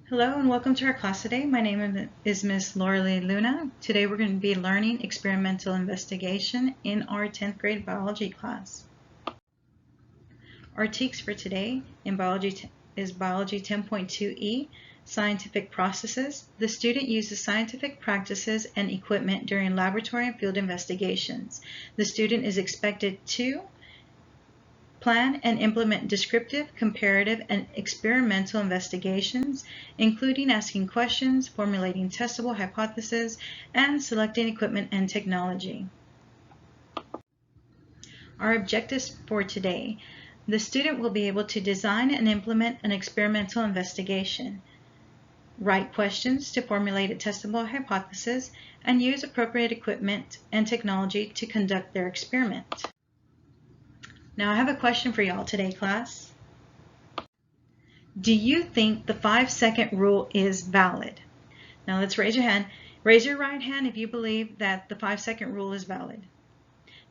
Hello and welcome to our class today. My name is Miss Lauralee Luna. Today we're going to be learning experimental investigation in our 10th grade biology class. Our TEKS for today in biology is Biology 10.2e, Scientific Processes. The student uses scientific practices and equipment during laboratory and field investigations. The student is expected to plan and implement descriptive, comparative, and experimental investigations, including asking questions, formulating testable hypotheses, and selecting equipment and technology. Our objectives for today: the student will be able to design and implement an experimental investigation, write questions to formulate a testable hypothesis, and use appropriate equipment and technology to conduct their experiment. Now I have a question for y'all today, class. Do you think the 5-second rule is valid? Now let's raise your hand. Raise your right hand if you believe that the 5-second rule is valid.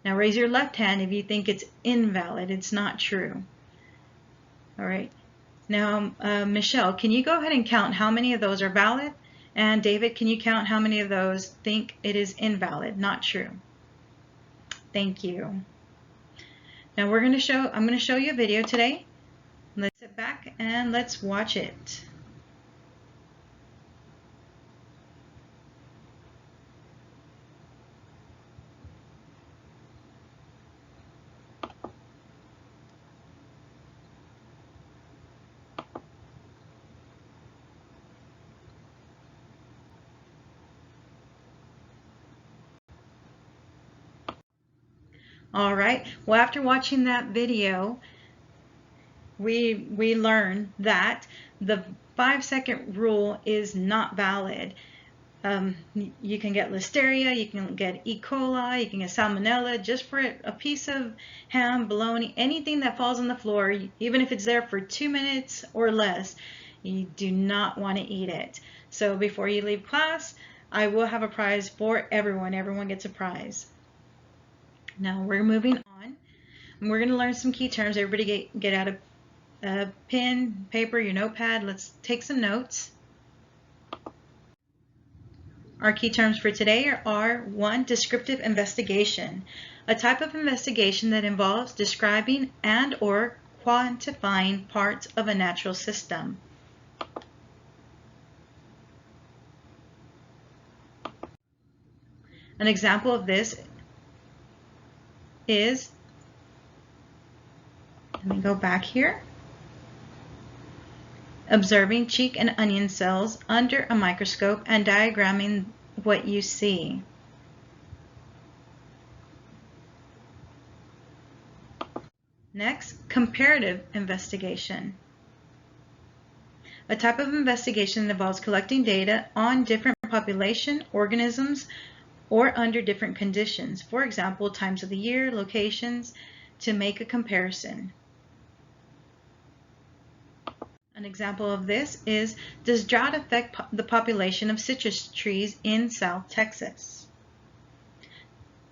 Now raise your left hand if you think it's invalid, it's not true. All right. Now, Michelle, can you go ahead and count how many of those are valid? And David, can you count how many of those think it is invalid, not true? Thank you. Now I'm going to show you a video today. Let's sit back and let's watch it. All right, well, after watching that video, we learned that the 5-second rule is not valid. You can get listeria, you can get E. coli, you can get salmonella just for a piece of ham, bologna, anything that falls on the floor, even if it's there for 2 minutes or less, you do not want to eat it. So before you leave class, I will have a prize for everyone. Everyone gets a prize. Now we're moving on. We're going to learn some key terms. Everybody get out a pen, paper, your notepad. Let's take some notes. Our key terms for today are 1. Descriptive investigation, a type of investigation that involves describing and or quantifying parts of a natural system. An example of this is, let me go back here, observing cheek and onion cells under a microscope and diagramming what you see. Next, comparative investigation. A type of investigation that involves collecting data on different population, organisms, or under different conditions. For example, times of the year, locations, to make a comparison. An example of this is, does drought affect the population of citrus trees in South Texas?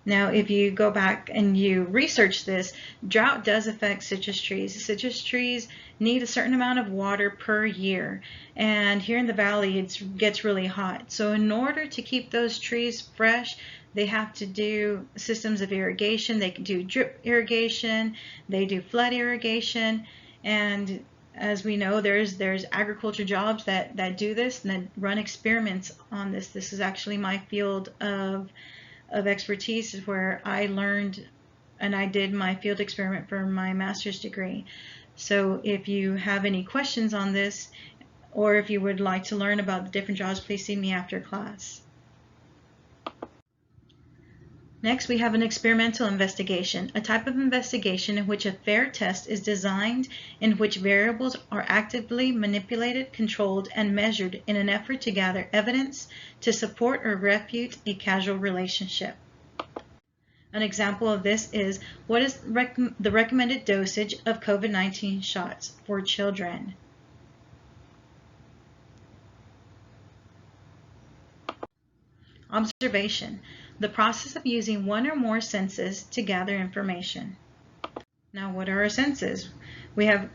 Now, if you go back and you research this, drought does affect citrus trees. Citrus trees need a certain amount of water per year. And here in the valley, it gets really hot. So in order to keep those trees fresh, they have to do systems of irrigation. They can do drip irrigation. They do flood irrigation. And as we know, there's agriculture jobs that do this and that run experiments on this. This is actually my field of expertise, is where I learned and I did my field experiment for my master's degree. So if you have any questions on this, or if you would like to learn about the different jobs, please see me after class. Next, we have an experimental investigation, a type of investigation in which a fair test is designed, in which variables are actively manipulated, controlled, and measured in an effort to gather evidence to support or refute a causal relationship. An example of this is, what is the recommended dosage of COVID-19 shots for children? Observation, the process of using one or more senses to gather information. Now, what are our senses? We have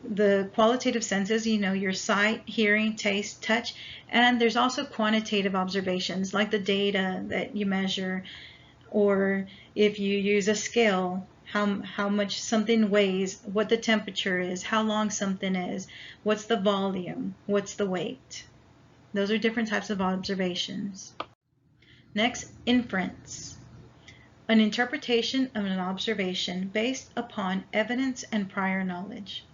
the qualitative senses, your sight, hearing, taste, touch, and there's also quantitative observations like the data that you measure, or if you use a scale, how much something weighs, what the temperature is, how long something is, what's the volume, what's the weight. Those are different types of observations. Next, inference. An interpretation of an observation based upon evidence and prior knowledge.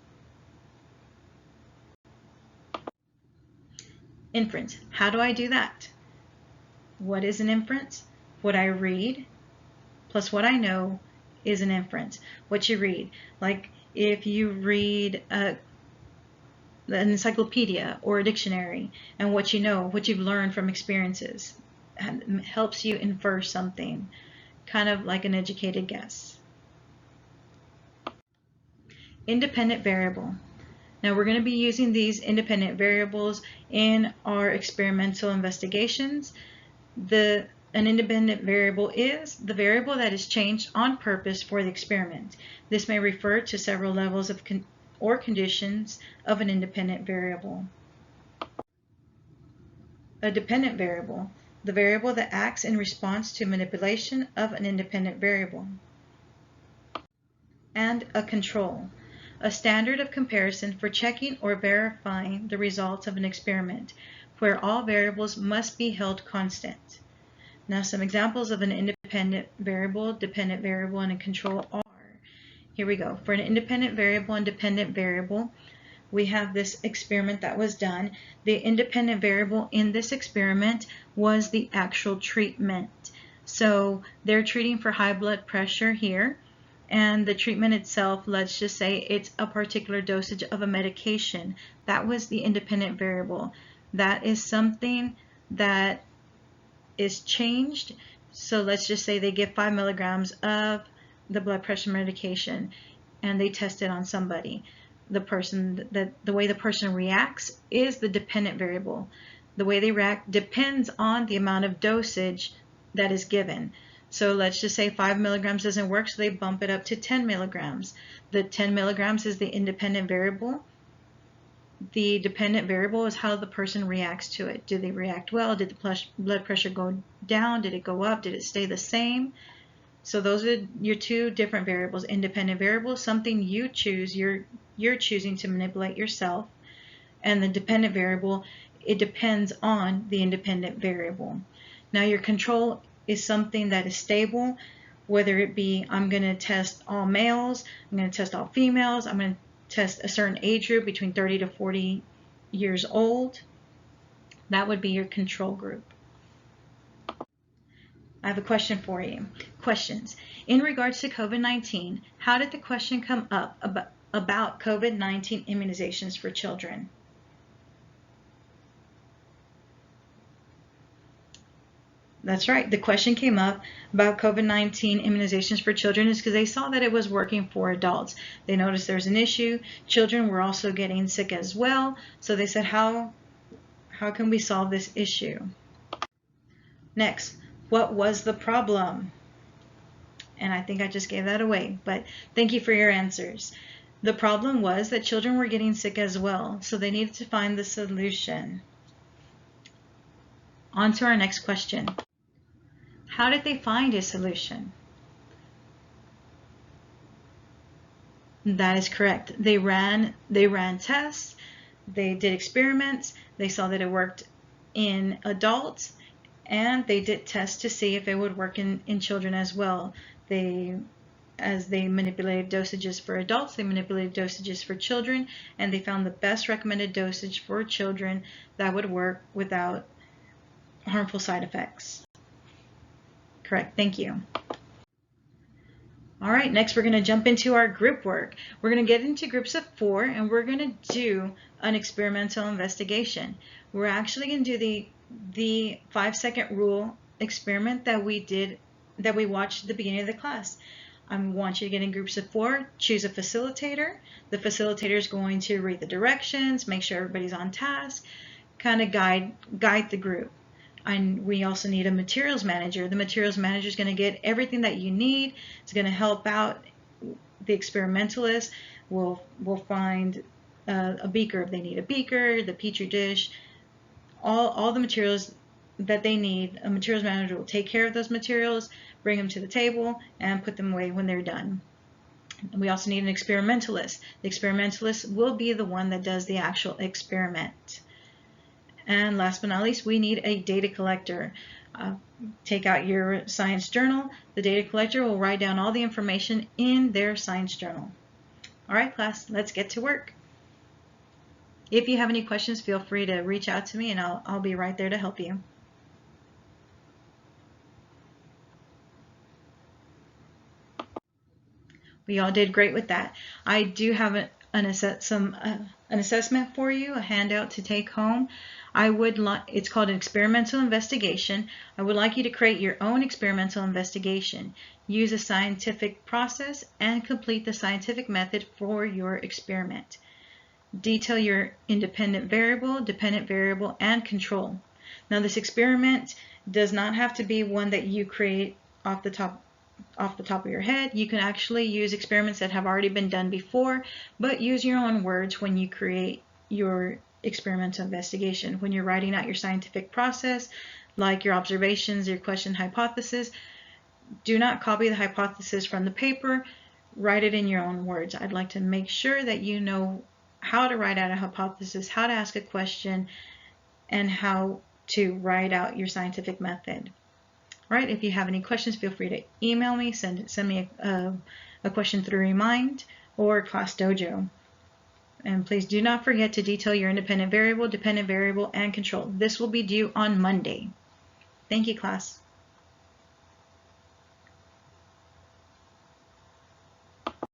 Inference. How do I do that? What is an inference? What I read plus what I know is an inference. What you read. Like if you read an encyclopedia or a dictionary, and what you know, what you've learned from experiences, helps you infer something, kind of like an educated guess. Independent variable. Now we're going to be using these independent variables in our experimental investigations. An independent variable is the variable that is changed on purpose for the experiment. This may refer to several levels of or conditions of an independent variable. A dependent variable, the variable that acts in response to manipulation of an independent variable. And a control, a standard of comparison for checking or verifying the results of an experiment, where all variables must be held constant. Now some examples of an independent variable, dependent variable, and a control are, here we go. For an independent variable and dependent variable, we have this experiment that was done. The independent variable in this experiment was the actual treatment. So they're treating for high blood pressure here, and the treatment itself, let's just say it's a particular dosage of a medication. That was the independent variable. That is something that is changed. So let's just say they give 5 milligrams of the blood pressure medication and they test it on somebody. The way the person reacts is the dependent variable. The way they react depends on the amount of dosage that is given. So let's just say 5 milligrams doesn't work, so they bump it up to 10 milligrams. The 10 milligrams is the independent variable. The dependent variable is how the person reacts to it. Do they react well? Did the blood pressure go down? Did it go up? Did it stay the same? So those are your two different variables. Independent variable, something you choose, you're choosing to manipulate yourself. And the dependent variable, it depends on the independent variable. Now your control is something that is stable, whether it be I'm going to test all males, I'm going to test all females, I'm going to test a certain age group between 30 to 40 years old. That would be your control group. I have a question for you. Questions. In regards to COVID-19, how did the question come up about COVID-19 immunizations for children? That's right. The question came up about COVID-19 immunizations for children is because they saw that it was working for adults. They noticed there's an issue. Children were also getting sick as well. So they said, how can we solve this issue? Next, what was the problem? And I think I just gave that away, but thank you for your answers. The problem was that children were getting sick as well, so they needed to find the solution. On to our next question. How did they find a solution? That is correct. They ran tests, they did experiments, they saw that it worked in adults, and they did tests to see if it would work in children as well. As they manipulated dosages for adults, they manipulated dosages for children, and they found the best recommended dosage for children that would work without harmful side effects. Correct, thank you. All right, next we're going to jump into our group work. We're going to get into groups of 4, and we're going to do an experimental investigation. We're actually going to do the 5-second rule experiment that we watched at the beginning of the class. I want you to get in groups of 4, choose a facilitator. The facilitator is going to read the directions, make sure everybody's on task, kind of guide the group. And we also need a materials manager. The materials manager is going to get everything that you need. It's going to help out the experimentalist. We'll find a beaker if they need a beaker, the petri dish, all the materials that they need. A materials manager will take care of those materials, bring them to the table, and put them away when they're done. We also need an experimentalist. The experimentalist will be the one that does the actual experiment. And last but not least, we need a data collector. Take out your science journal. The data collector will write down all the information in their science journal. All right, class, let's get to work. If you have any questions, feel free to reach out to me and I'll be right there to help you. We all did great with that. I do have an assessment for you, a handout to take home. It's called an experimental investigation. I would like you to create your own experimental investigation. Use a scientific process and complete the scientific method for your experiment. Detail your independent variable, dependent variable, and control. Now, this experiment does not have to be one that you create off the top of your head. You can actually use experiments that have already been done before, but use your own words when you create your experimental investigation. When you're writing out your scientific process, like your observations, your question, hypothesis, do not copy the hypothesis from the paper. Write it in your own words. I'd like to make sure that you know how to write out a hypothesis, how to ask a question, and how to write out your scientific method. Right? If you have any questions, feel free to email me, send me a question through Remind or Class Dojo. And please do not forget to detail your independent variable, dependent variable, and control. This will be due on Monday. Thank you, class.